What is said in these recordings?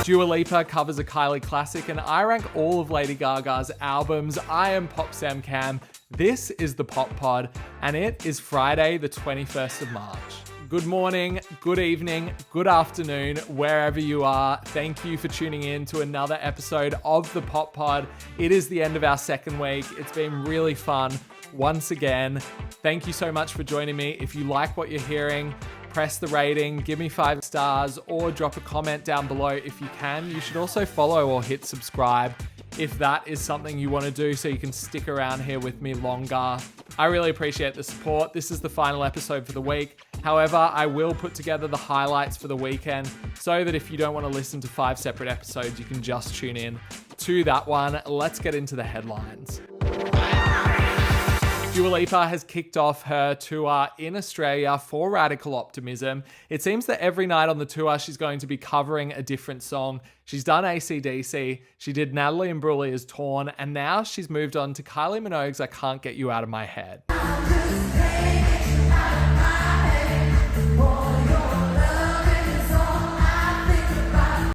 Dua Lipa covers a Kylie classic, and I rank all of Lady Gaga's albums. I am Pop Sam Cam. This is the Pop Pod, and it is Friday, the 21st of March. Good morning, good evening, good afternoon, wherever you are. Thank you for tuning in to another episode of the Pop Pod. It is the end of our second week. It's been really fun once again. Thank you so much for joining me. If you like what you're hearing, press the rating, give me 5 stars, or drop a comment down below if you can. You should also follow or hit subscribe if that is something you want to do so you can stick around here with me longer. I really appreciate the support. This is the final episode for the week. However, I will put together the highlights for the weekend so that if you don't want to listen to 5 separate episodes, you can just tune in to that one. Let's get into the headlines. Dua Lipa has kicked off her tour in Australia for Radical Optimism. It seems that every night on the tour, she's going to be covering a different song. She's done AC/DC, she did Natalie Imbruglia's Torn, and now she's moved on to Kylie Minogue's I Can't Get You Out of My Head.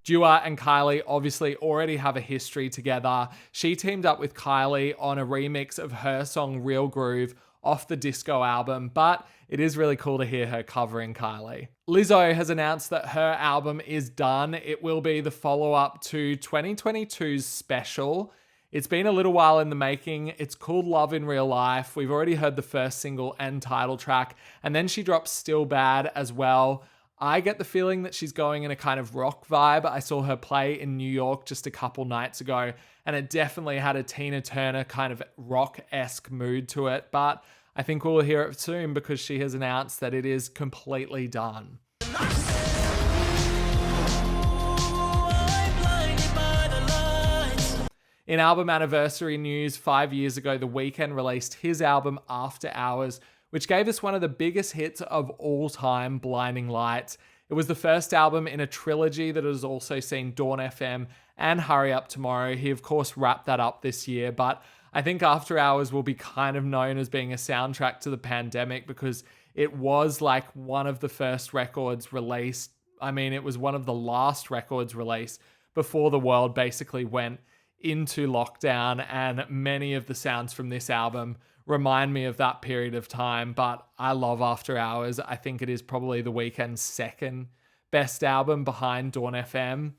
Dua and Kylie obviously already have a history together. She teamed up with Kylie on a remix of her song Real Groove off the Disco album, but it is really cool to hear her covering Kylie. Lizzo has announced that her album is done. It will be the follow-up to 2022's Special. It's been a little while in the making. It's called Love in Real Life. We've already heard the first single and title track, and then she drops Still Bad as well. I get the feeling that she's going in a kind of rock vibe. I saw her play in New York just a couple nights ago, and it definitely had a Tina Turner kind of rock-esque mood to it. But I think we'll hear it soon because she has announced that it is completely done. In album anniversary news, 5 years ago, The Weeknd released his album After Hours, which gave us one of the biggest hits of all time, Blinding Lights. It was the first album in a trilogy that has also seen Dawn FM and Hurry Up Tomorrow. He, of course, wrapped that up this year, but I think After Hours will be kind of known as being a soundtrack to the pandemic because it was like one of the first records released. I mean, it was one of the last records released before the world basically went into lockdown, and many of the sounds from this album remind me of that period of time, but I love After Hours. I think it is probably The Weeknd's second best album behind Dawn FM.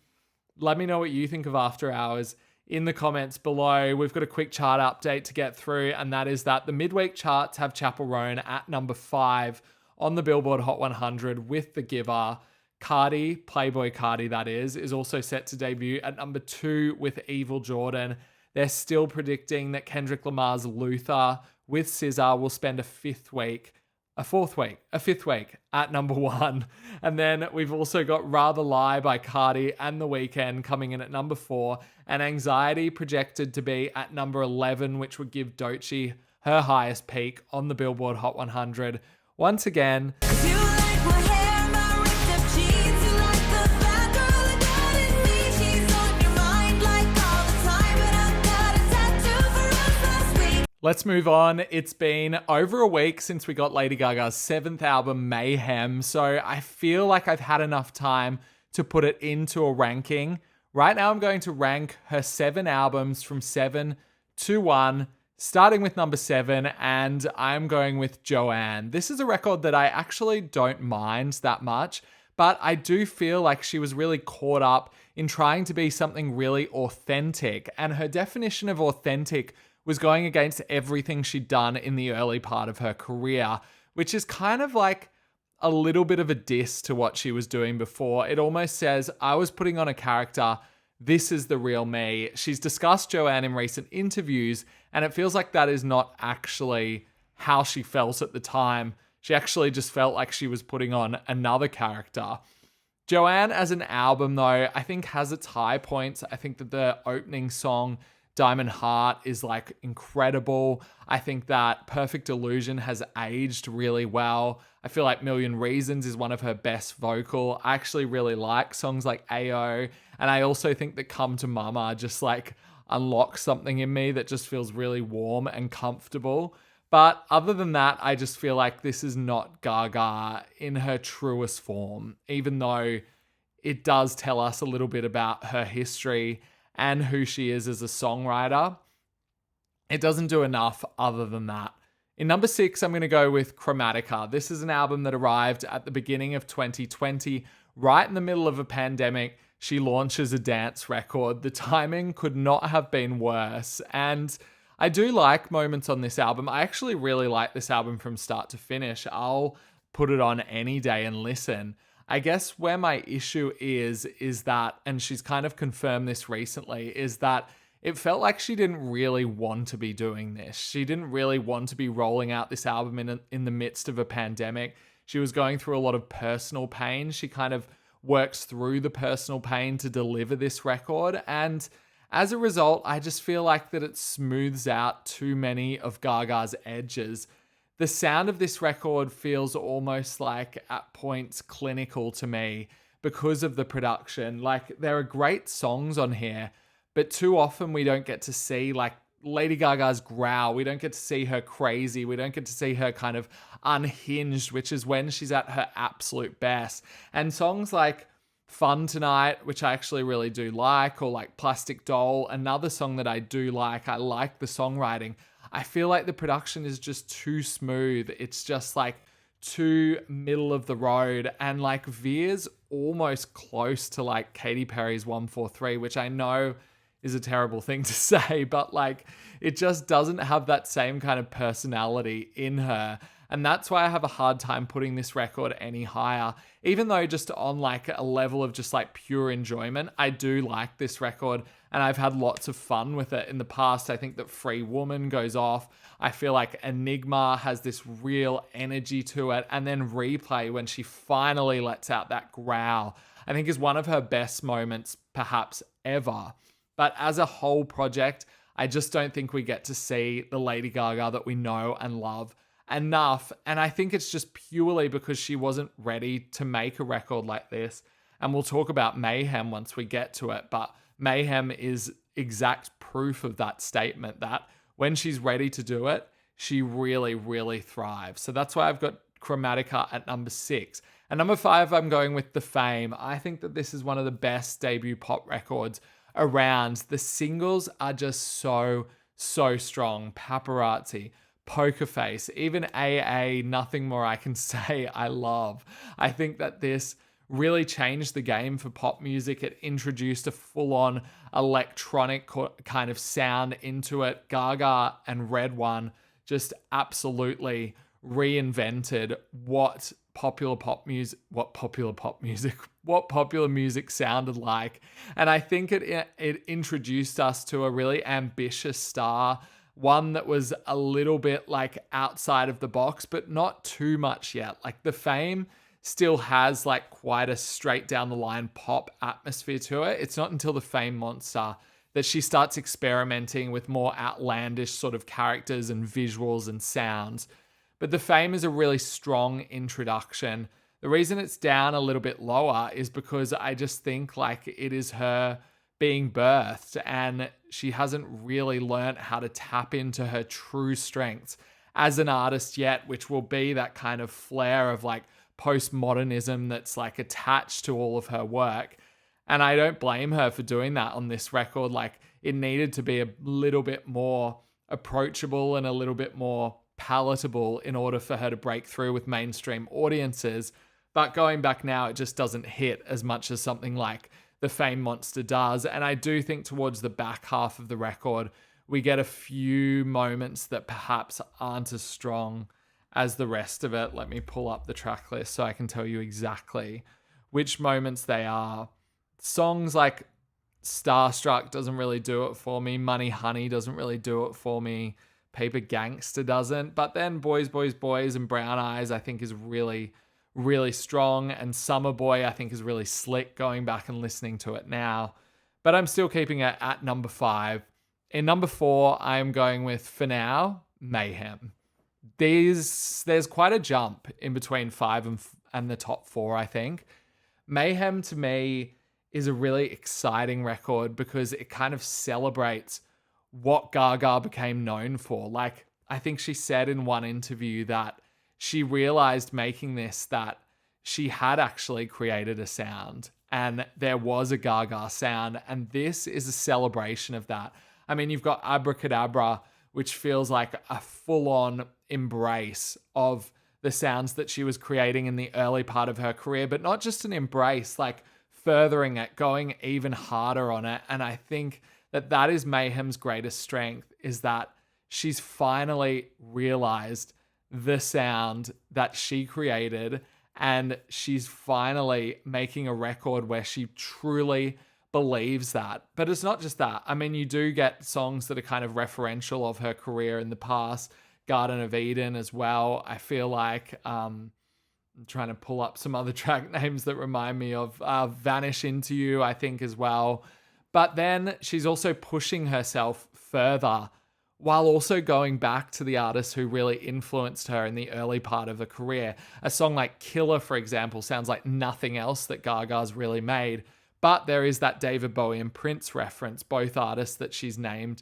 Let me know what you think of After Hours in the comments below. We've got a quick chart update to get through, and that is that the midweek charts have Chappell Roan at number 5 on the Billboard Hot 100 with The Giver. Cardi, Playboy Cardi that is also set to debut at number 2 with Evil Jordan. They're still predicting that Kendrick Lamar's Luther with SZA will spend a fifth week at number 1. And then we've also got Rather Lie by Cardi and The Weeknd coming in at number 4, and Anxiety projected to be at number 11, which would give Doja her highest peak on the Billboard Hot 100. Once again, let's move on. It's been over a week since we got Lady Gaga's 7th album, Mayhem, so I feel like I've had enough time to put it into a ranking. Right now I'm going to rank her 7 albums from 7 to 1, starting with number 7, and I'm going with Joanne. This is a record that I actually don't mind that much, but I do feel like she was really caught up in trying to be something really authentic, and her definition of authentic was going against everything she'd done in the early part of her career, which is kind of like a little bit of a diss to what she was doing before. It almost says, I was putting on a character, this is the real me. She's discussed Joanne in recent interviews, and it feels like that is not actually how she felt at the time. She actually just felt like she was putting on another character. Joanne as an album, though, I think has its high points. I think that the opening song, Diamond Heart, is like incredible. I think that Perfect Illusion has aged really well. I feel like Million Reasons is one of her best vocal. I actually really like songs like AO. And I also think that Come to Mama just like unlocks something in me that just feels really warm and comfortable. But other than that, I just feel like this is not Gaga in her truest form, even though it does tell us a little bit about her history and who she is as a songwriter. It doesn't do enough other than that. In number 6, I'm going to go with Chromatica. This is an album that arrived at the beginning of 2020, right in the middle of a pandemic. She launches a dance record. The timing could not have been worse. And I do like moments on this album. I actually really like this album from start to finish. I'll put it on any day and listen. I guess where my issue is that, and she's kind of confirmed this recently, is that it felt like she didn't really want to be doing this. She didn't really want to be rolling out this album in the midst of a pandemic. She was going through a lot of personal pain. She kind of works through the personal pain to deliver this record. And as a result, I just feel like that it smooths out too many of Gaga's edges. The sound of this record feels almost like at points clinical to me because of the production. Like, there are great songs on here, but too often we don't get to see like Lady Gaga's growl. We don't get to see her crazy. We don't get to see her kind of unhinged, which is when she's at her absolute best. And songs like Fun Tonight, which I actually really do like, or like Plastic Doll, another song that I do like. I like the songwriting. I feel like the production is just too smooth. It's just like too middle of the road, and like veers almost close to like Katy Perry's 143, which I know is a terrible thing to say, but like it just doesn't have that same kind of personality in her. And that's why I have a hard time putting this record any higher, even though just on like a level of just like pure enjoyment, I do like this record and I've had lots of fun with it in the past. I think that Free Woman goes off. I feel like Enigma has this real energy to it. And then Replay, when she finally lets out that growl, I think is one of her best moments perhaps ever. But as a whole project, I just don't think we get to see the Lady Gaga that we know and love enough. And I think it's just purely because she wasn't ready to make a record like this. And we'll talk about Mayhem once we get to it. But Mayhem is exact proof of that statement, that when she's ready to do it, she really, really thrives. So that's why I've got Chromatica at number 6. At number 5, I'm going with The Fame. I think that this is one of the best debut pop records around. The singles are just so strong. Paparazzi, Poker Face, even AA, Nothing More I Can Say, I love. I think that this really changed the game for pop music. It introduced a full-on electronic kind of sound into it. Gaga and Red One just absolutely reinvented what popular music sounded like. And I think it introduced us to a really ambitious star, one that was a little bit like outside of the box, but not too much yet. Like The Fame still has like quite a straight down the line pop atmosphere to it. It's not until The Fame Monster that she starts experimenting with more outlandish sort of characters and visuals and sounds. But The Fame is a really strong introduction. The reason it's down a little bit lower is because I just think like it is her being birthed and she hasn't really learned how to tap into her true strengths as an artist yet, which will be that kind of flair of like postmodernism that's like attached to all of her work. And I don't blame her for doing that on this record. Like, it needed to be a little bit more approachable and a little bit more palatable in order for her to break through with mainstream audiences. But going back now, it just doesn't hit as much as something like The Fame Monster does. And I do think towards the back half of the record, we get a few moments that perhaps aren't as strong as the rest of it. Let me pull up the track list so I can tell you exactly which moments they are. Songs like Starstruck doesn't really do it for me. Money Honey doesn't really do it for me. Paper Gangster doesn't. But then Boys, Boys, Boys and Brown Eyes I think is really, really strong. And Summer Boy I think is really slick going back and listening to it now. But I'm still keeping it at number 5. In number 4, I am going with, for now, Mayhem. There's quite a jump in between 5 and the top 4, I think. Mayhem to me is a really exciting record because it kind of celebrates what Gaga became known for. Like, I think she said in one interview that she realized making this that she had actually created a sound and there was a Gaga sound, and this is a celebration of that. I mean, you've got Abracadabra, which feels like a full-on embrace of the sounds that she was creating in the early part of her career, but not just an embrace, like furthering it, going even harder on it. And I think that that is Mayhem's greatest strength, is that she's finally realized the sound that she created, and she's finally making a record where she truly believes that. But it's not just that. I mean, you do get songs that are kind of referential of her career in the past, Garden of Eden as well. I feel like I'm trying to pull up some other track names that remind me of Vanish Into You, I think, as well. But then she's also pushing herself further while also going back to the artists who really influenced her in the early part of her career. A song like Killer, for example, sounds like nothing else that Gaga's really made. But there is that David Bowie and Prince reference, both artists that she's name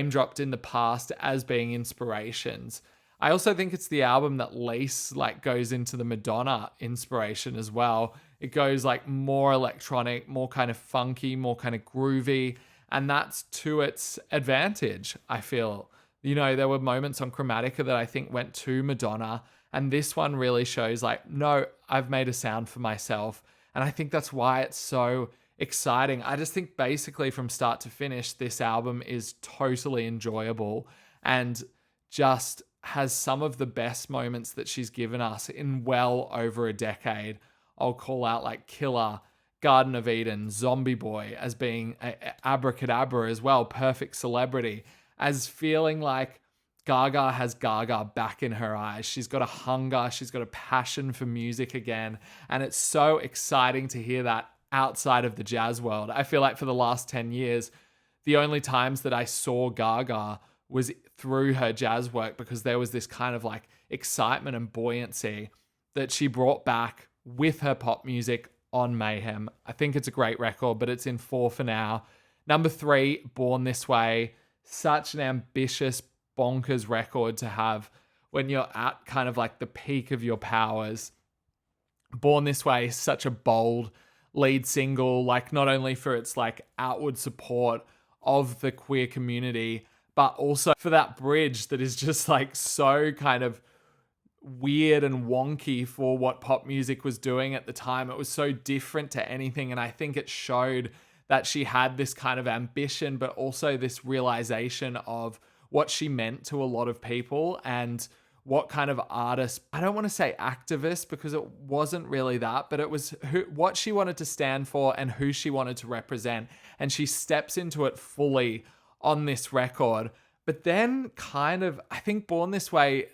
dropped in the past as being inspirations. I also think it's the album that least goes into the Madonna inspiration as well. It goes more electronic, more kind of funky, more kind of groovy, and that's to its advantage, I feel. You know, there were moments on Chromatica that I think went to Madonna, and this one really shows no, I've made a sound for myself. And I think that's why it's so exciting. I just think basically from start to finish, this album is totally enjoyable and just has some of the best moments that she's given us in well over a decade. I'll call out Killer, Garden of Eden, Zombie Boy as being Abracadabra as well, Perfect Celebrity, as feeling like Gaga has Gaga back in her eyes. She's got a hunger, she's got a passion for music again, and it's so exciting to hear that outside of the jazz world. I feel like for the last 10 years, the only times that I saw Gaga was through her jazz work, because there was this kind of excitement and buoyancy that she brought back with her pop music on Mayhem. I think it's a great record, but it's in 4 for now. Number 3, Born This Way. Such an ambitious, bonkers record to have when you're at kind of the peak of your powers. Born This Way is such a bold lead single, not only for its outward support of the queer community, but also for that bridge that is just so kind of weird and wonky for what pop music was doing at the time. It was so different to anything, and I think it showed that she had this kind of ambition, but also this realization of what she meant to a lot of people and what kind of artist, I don't want to say activist because it wasn't really that, but it was what she wanted to stand for and who she wanted to represent. And she steps into it fully on this record. But then kind of, I think Born This Way,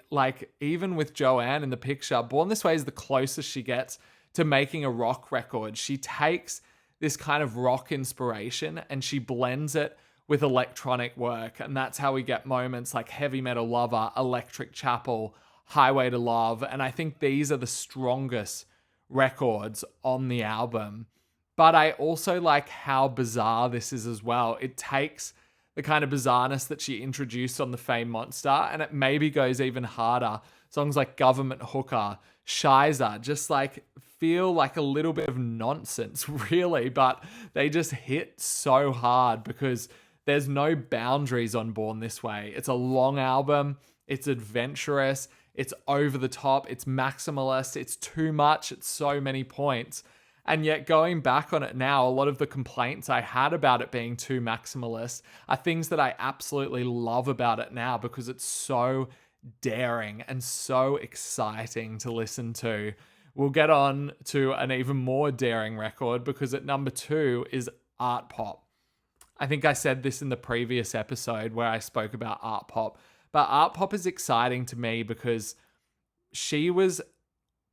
even with Joanne in the picture, Born This Way is the closest she gets to making a rock record. She takes this kind of rock inspiration and she blends it with electronic work. And that's how we get moments like Heavy Metal Lover, Electric Chapel, Highway to Love. And I think these are the strongest records on the album. But I also like how bizarre this is as well. It takes the kind of bizarreness that she introduced on the Fame Monster, and it maybe goes even harder. Songs like Government Hooker, Shiza, just feel like a little bit of nonsense, really, but they just hit so hard because there's no boundaries on Born This Way. It's a long album, it's adventurous, it's over the top, it's maximalist, it's too much at so many points. And yet going back on it now, a lot of the complaints I had about it being too maximalist are things that I absolutely love about it now because it's so daring and so exciting to listen to. We'll get on to an even more daring record because at number 2 is Art Pop. I think I said this in the previous episode where I spoke about Art Pop, but Art Pop is exciting to me because she was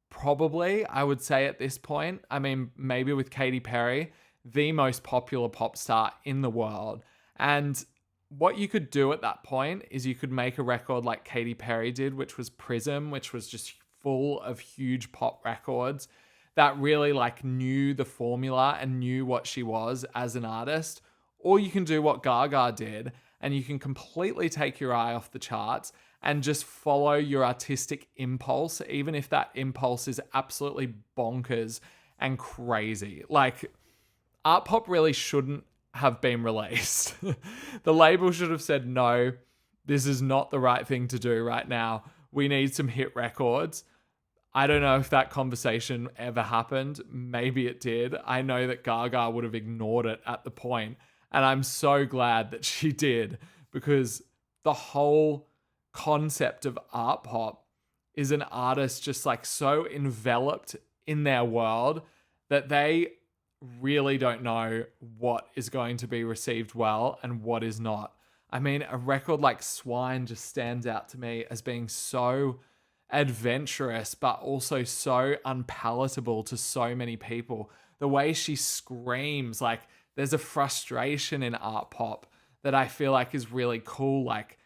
probably, I would say at this point, I mean, maybe with Katy Perry, the most popular pop star in the world. And what you could do at that point is you could make a record like Katy Perry did, which was Prism, which was just full of huge pop records that really knew the formula and knew what she was as an artist. Or you can do what Gaga did and you can completely take your eye off the charts and just follow your artistic impulse, even if that impulse is absolutely bonkers and crazy. Like, art pop really shouldn't have been released. The label should have said, no, this is not the right thing to do right now. We need some hit records. I don't know if that conversation ever happened. Maybe it did. I know that Gaga would have ignored it at the point, and I'm so glad that she did, because the whole concept of art pop is an artist just like so enveloped in their world that they really don't know what is going to be received well and what is not. I mean, a record like Swine just stands out to me as being so adventurous, but also so unpalatable to so many people. The way she screams, like, there's a frustration in art pop that I feel like is really cool. Like,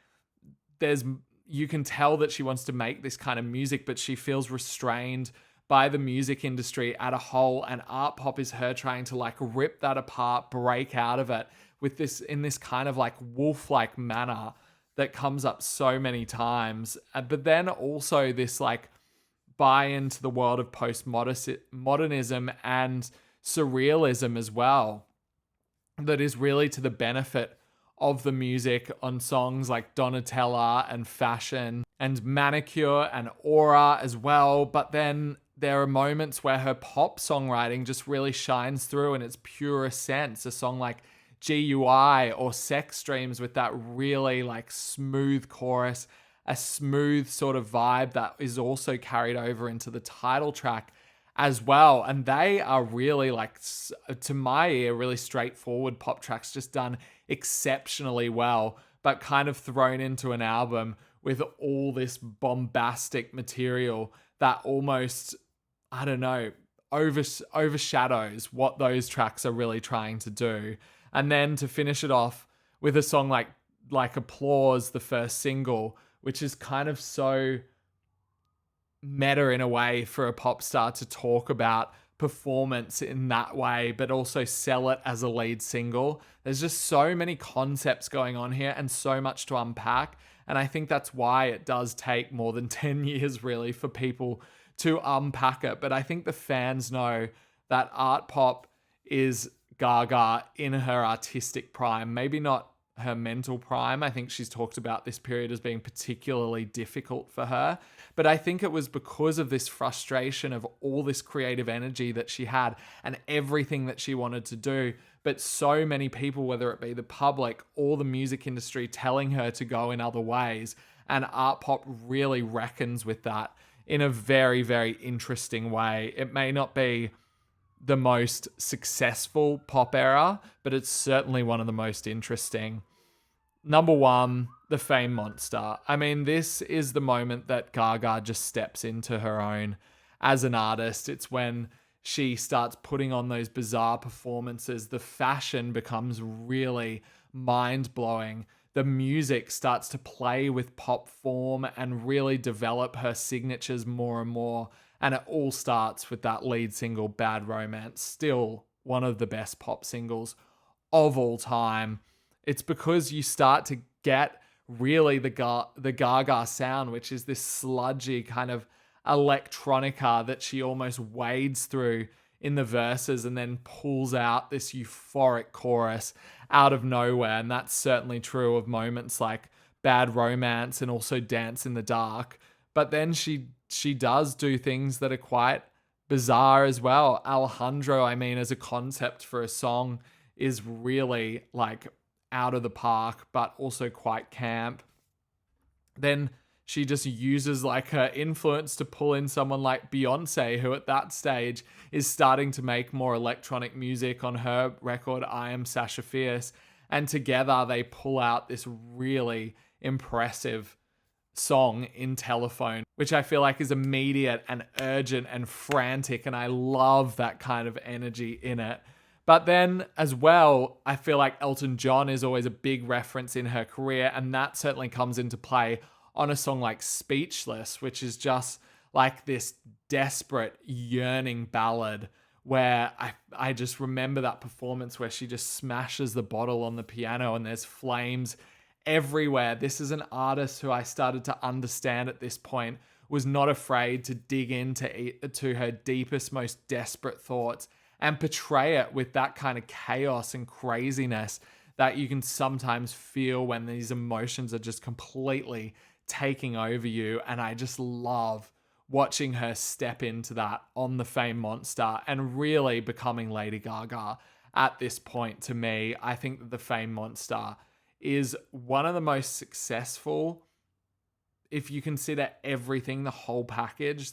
you can tell that she wants to make this kind of music, but she feels restrained by the music industry at a whole, and art pop is her trying to like rip that apart, break out of it with this in this kind of like wolf-like manner that comes up so many times. But then also this like buy into the world of postmodernism and surrealism as well, that is really to the benefit of the music on songs like Donatella and Fashion and Manicure and Aura as well. But then there are moments where her pop songwriting just really shines through in its purest sense. A song like GUI or Sex Dreams with that really like smooth chorus, a smooth sort of vibe that is also carried over into the title track as well. And they are really like, to my ear, really straightforward pop tracks, just done exceptionally well, but kind of thrown into an album with all this bombastic material that almost, I don't know, overshadows what those tracks are really trying to do. And then to finish it off with a song like Applause, the first single, which is kind of so meta in a way for a pop star to talk about performance in that way, but also sell it as a lead single. There's just so many concepts going on here and so much to unpack. And I think that's why it does take more than 10 years really for people to unpack it. But I think the fans know that art pop is Gaga in her artistic prime, maybe not her mental prime. I think she's talked about this period as being particularly difficult for her. But I think it was because of this frustration of all this creative energy that she had and everything that she wanted to do. But so many people, whether it be the public or the music industry, telling her to go in other ways. And art pop really reckons with that in a very, very interesting way. It may not be the most successful pop era, but it's certainly one of the most interesting. Number one, the Fame Monster. I mean, this is the moment that Gaga just steps into her own as an artist. It's when she starts putting on those bizarre performances. The fashion becomes really mind-blowing. The music starts to play with pop form and really develop her signatures more and more. And it all starts with that lead single, Bad Romance, still one of the best pop singles of all time. It's because you start to get really the Gaga sound, which is this sludgy kind of electronica that she almost wades through in the verses and then pulls out this euphoric chorus out of nowhere. And that's certainly true of moments like Bad Romance and also Dance in the Dark. But then she does do things that are quite bizarre as well. Alejandro, I mean, as a concept for a song is really like out of the park, but also quite camp. Then she just uses like her influence to pull in someone like Beyonce, who at that stage is starting to make more electronic music on her record, I Am Sasha Fierce. And together they pull out this really impressive song in Telephone, which I feel like is immediate and urgent and frantic. And I love that kind of energy in it. But then as well, I feel like Elton John is always a big reference in her career. And that certainly comes into play on a song like Speechless, which is just like this desperate, yearning ballad where I just remember that performance where she just smashes the bottle on the piano and there's flames everywhere. This is an artist who I started to understand at this point was not afraid to dig to her deepest, most desperate thoughts and portray it with that kind of chaos and craziness that you can sometimes feel when these emotions are just completely taking over you. And I just love watching her step into that on the Fame Monster and really becoming Lady Gaga at this point. To me, I think that the Fame Monster is one of the most successful, if you consider everything, the whole package,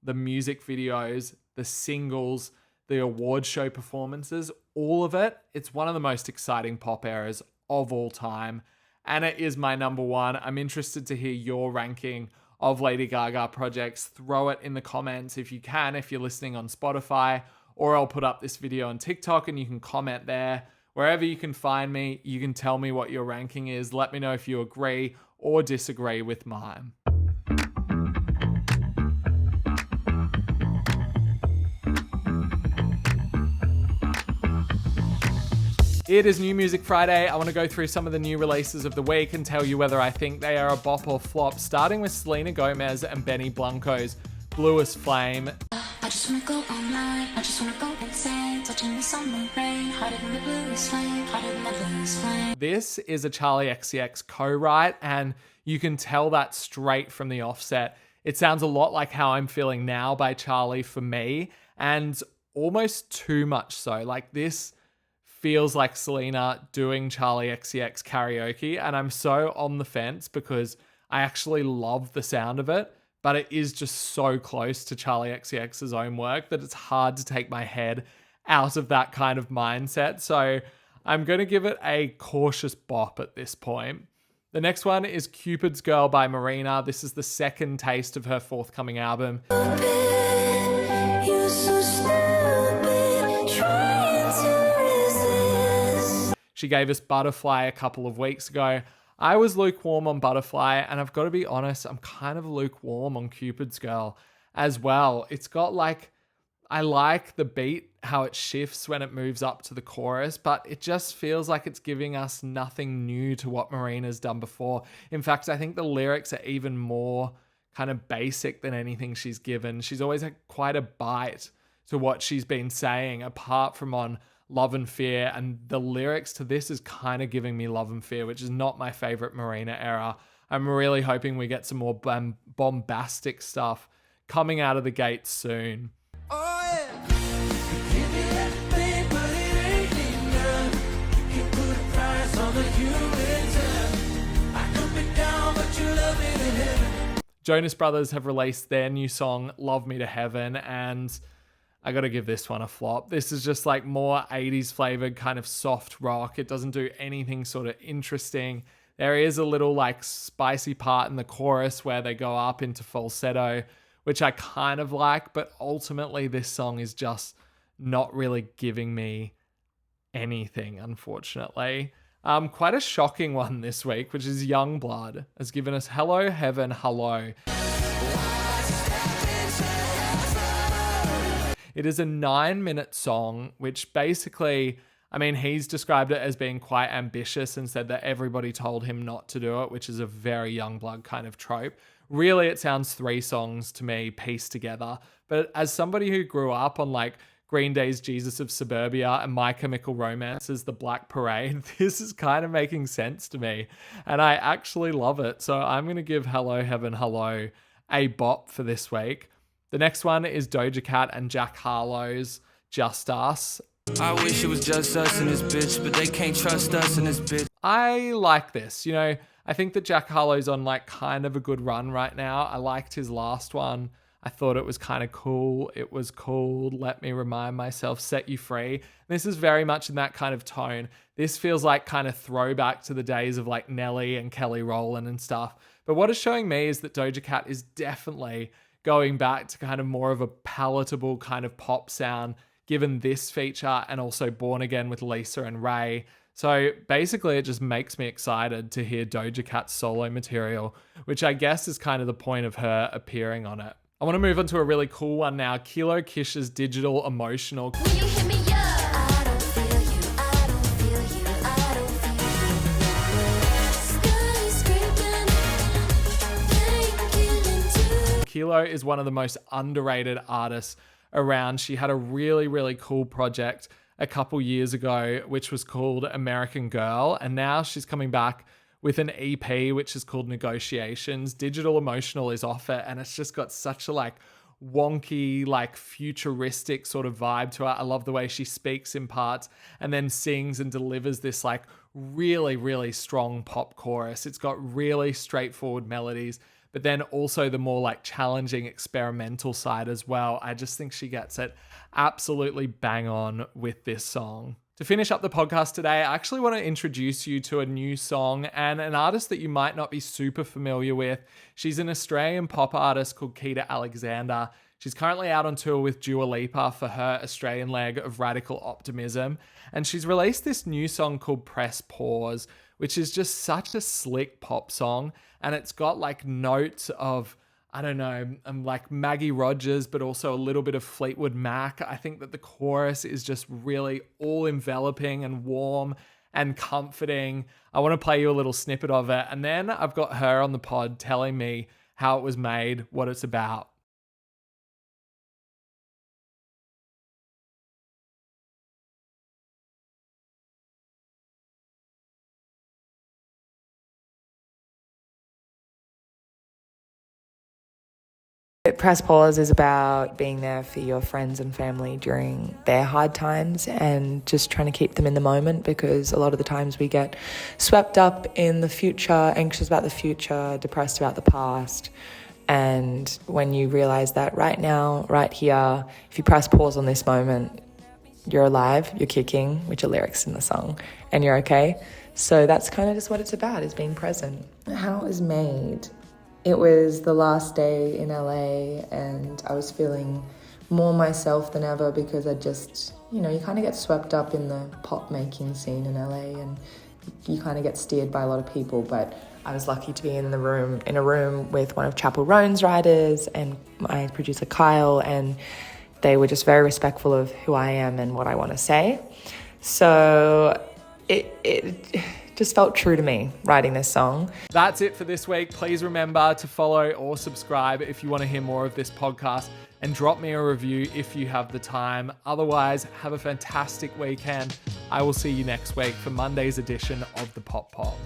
the music videos, the singles, the award show performances, all of it. It's one of the most exciting pop eras of all time. And it is my number one. I'm interested to hear your ranking of Lady Gaga projects. Throw it in the comments if you can, if you're listening on Spotify, or I'll put up this video on TikTok and you can comment there. Wherever you can find me, you can tell me what your ranking is. Let me know if you agree or disagree with mine. It is New Music Friday. I want to go through some of the new releases of the week and tell you whether I think they are a bop or flop, starting with Selena Gomez and Benny Blanco's Bluest Flame. I just wanna go all night, I just wanna go insane, touching the summer rain, hotter than the bluest flame, hotter than the bluest flame. This is a Charlie XCX co-write, and you can tell that straight from the offset. It sounds a lot like How I'm Feeling Now by Charlie for me, and almost too much so. Like, this feels like Selena doing Charlie XCX karaoke, and I'm so on the fence because I actually love the sound of it, but it is just so close to Charlie XCX's own work that it's hard to take my head out of that kind of mindset. So I'm going to give it a cautious bop at this point. The next one is Cupid's Girl by Marina. This is the second taste of her forthcoming album. She gave us Butterfly a couple of weeks ago. I was lukewarm on Butterfly, and I've got to be honest, I'm kind of lukewarm on Cupid's Girl as well. It's got like, I like the beat, how it shifts when it moves up to the chorus, but it just feels like it's giving us nothing new to what Marina's done before. In fact, I think the lyrics are even more kind of basic than anything she's given. She's always had quite a bite to what she's been saying, apart from on Love and Fear, and the lyrics to this is kind of giving me Love and Fear, which is not my favorite Marina era. I'm really hoping we get some more bombastic stuff coming out of the gates soon. Oh, yeah. You give me everything, but it ain't enough. You put a price on the human touch. I could be down, but you love me to heaven. Jonas Brothers have released their new song, Love Me to Heaven, and I got to give this one a flop. This is just like more 80s flavored kind of soft rock. It doesn't do anything sort of interesting. There is a little like spicy part in the chorus where they go up into falsetto, which I kind of like, but ultimately this song is just not really giving me anything, unfortunately. Quite a shocking one this week, which is Youngblood, has given us Hello Heaven Hello. It is a 9-minute song, which basically, I mean, he's described it as being quite ambitious and said that everybody told him not to do it, which is a very Youngblood kind of trope. Really, it sounds 3 songs to me pieced together. But as somebody who grew up on like Green Day's Jesus of Suburbia and My Chemical Romance's The Black Parade, this is kind of making sense to me. And I actually love it. So I'm going to give Hello Heaven Hello a bop for this week. The next one is Doja Cat and Jack Harlow's Just Us. I wish it was just us and this bitch, but they can't trust us and this bitch. I like this. You know, I think that Jack Harlow's on like kind of a good run right now. I liked his last one. I thought it was kind of cool. It was called Let Me Remind Myself, Set You Free. This is very much in that kind of tone. This feels like kind of throwback to the days of like Nelly and Kelly Rowland and stuff. But what it's showing me is that Doja Cat is definitely going back to kind of more of a palatable kind of pop sound, given this feature and also Born Again with Lisa and Ray. So basically it just makes me excited to hear Doja Cat's solo material, which I guess is kind of the point of her appearing on it. I want to move on to a really cool one now. Kilo Kish's Digital Emotional. Will you hit me up? I don't feel you, I don't feel you, I don't feel you. Skyscraping, Kilo is one of the most underrated artists around. She had a really, really cool project a couple years ago, which was called American Girl. And now she's coming back with an EP, which is called Negotiations. Digital Emotional is off it. And it's just got such a like wonky, like futuristic sort of vibe to it. I love the way she speaks in parts and then sings and delivers this like really, really strong pop chorus. It's got really straightforward melodies, but then also the more like challenging experimental side as well. I just think she gets it absolutely bang on with this song. To finish up the podcast today, I actually want to introduce you to a new song and an artist that you might not be super familiar with. She's an Australian pop artist called Keita Alexander. She's currently out on tour with Dua Lipa for her Australian leg of Radical Optimism. And she's released this new song called Press Pause, which is just such a slick pop song. And it's got like notes of, I don't know, like Maggie Rogers, but also a little bit of Fleetwood Mac. I think that the chorus is just really all enveloping and warm and comforting. I want to play you a little snippet of it. And then I've got her on the pod telling me how it was made, what it's about. Press Pause is about being there for your friends and family during their hard times and just trying to keep them in the moment, because a lot of the times we get swept up in the future, anxious about the future, depressed about the past. And when you realize that right now, right here, if you press pause on this moment, you're alive, you're kicking, which are lyrics in the song, and you're okay. So that's kind of just what it's about, is being present. How it was made. It was the last day in LA and I was feeling more myself than ever, because I just, you kind of get swept up in the pop making scene in LA and you kind of get steered by a lot of people. But I was lucky to be in a room with one of Chapel Roan's writers and my producer Kyle, and they were just very respectful of who I am and what I want to say. So it just felt true to me writing this song. That's it for this week. Please remember to follow or subscribe if you want to hear more of this podcast, and drop me a review if you have the time. Otherwise, have a fantastic weekend. I will see you next week for Monday's edition of the Pop Pop.